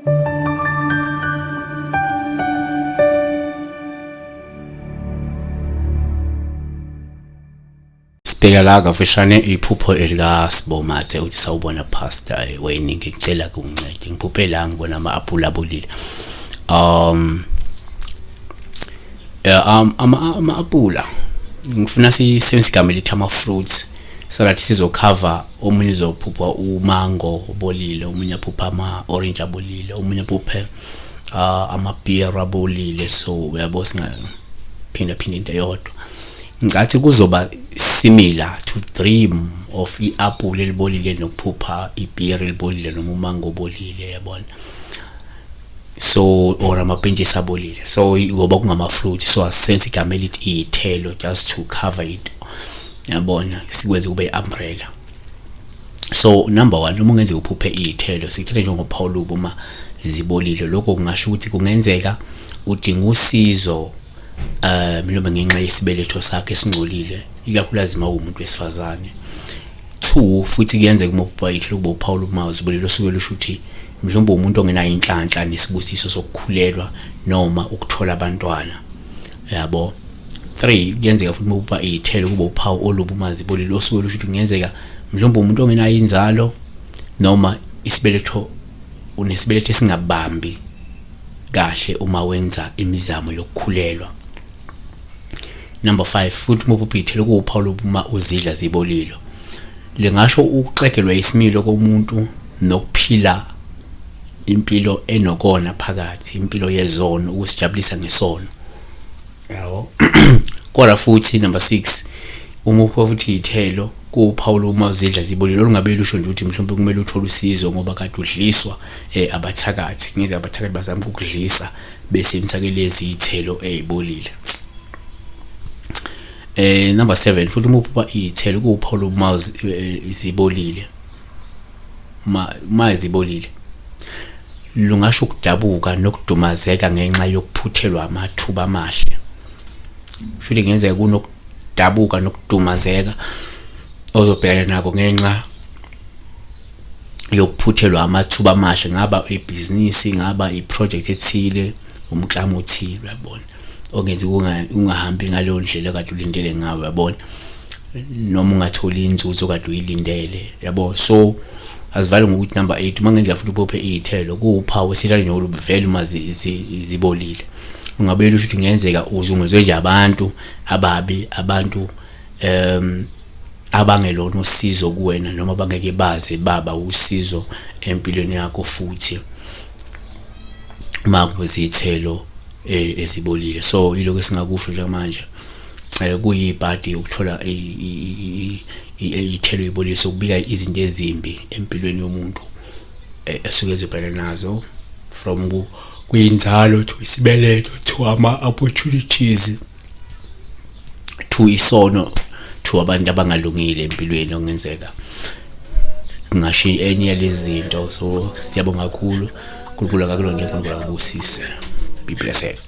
Sibheka la kafishane iphupho elika Sibomathe uthi sawubona pastor wena ngikutshela kungincede ngiphuphe la ngibona ama-apula abolile ama-apula ngifuna sisebenzise igama elithi ama-fruits so that sizocover omunye uzophupha umango obolile omunye aphupha ama-orange abolile omunye aphuphe ama-pear abolile so uyabo singaphinda into eyodwa ngathi kuzoba similar to dream of i-apple elibolile nokuphupha ipear elibolile noma umango obolile yabona so or amapentshisi abolile so ngoba kungama-fruit so asisense igama elithi izithelo just to cover it yabona sikwenze kube i-umbrella so number 1 uma ungenze uphuphe izithelo sithele njengophawu uma zibolile lokho kungasho ukuthi kungenzeka udinga usizo mhlawumbe ngenxa yesibeletho sakhe esingcolile ikakhulukazi uma umuntu wesifazane 2 futhi kuyenzeka uma uphupha izithelo kuba uphawu uma zibolile osuke lusho ukuthi mhlawumbe umuntu ongenayo inhlanhla nesibusiso sokukhulelwa noma ukuthola abantwana yabo 3 kuyenzeka futhi uma uphupha izithelo kuba uphawu olubi uma zibolile osuke lusho ukuthi kungenzeka mhlawumbe umuntu ongenayo inzalo noma isibeletho unesibeletho esingabambi kahle uma wenza imizamo yokukhulelwa. Number 5 futhi uma uphupha izithelo kuwuphawu uma uzidla zibolile lingasho ukuxegelwa isimilo komuntu nokuphila impilo enokona phakathi impilo yezono ukusijabulisa ngesono yabo kodwa futhi number 6 uma uphupha futhi izithelo kuwuphawu uma uzidla zibolile olungabe lusho nje ukuthi mhlawumbe kumele uthole usizo ngoba kade udliswa abathakathi ngize abathakathi bazama ukudlisa bese imsakele izithelo ezibolile. Number 7 futhi uma uphupha izithelo kuwuphawu uma zibolile uma zibolile lungasho ukudabuka nokudumazeka ngenxa yokuphuthelwa amathuba amahle futhi kungenzeka kunokudabuka nokudumazeka ozobhekana nako ngenxa yokuphuthelwa amathuba amahle ngaba ibhizinisi ngaba iproject ethile umklamo othile uyabona ongenzi ungahambi ngaleyo ndlela kade ulindele ngayo uyabona noma ungatholi inzuzo kade uyilindele yabo so asivale ngokuthi number 8 mangenza futhi uphuphe izithelo kuwuphawu esithali nolubuvela uma zibolile ungabe lusho ukuthi kungenzeka uzungezwe nje abantu ababi abantu abangelona usizo kuwena noma bangeke baze baba usizo empilweni yakho futhi makuzithelo ezibolile so yiloko esingakusho njengamanje kuyibhadi ukuthola izithelo ezibolile sokubika izinto ezimbi empilweni yomuntu esuke ezibhekana nazo from kuyinzalo to isibeletho to ama opportunities to isono to abantu abangalungile empilweni ongenzeka kungasho enye yalezi zinto so siyabonga kakhulu uNkulunkulu akakulonke uNkulunkulu akubusise be blessed.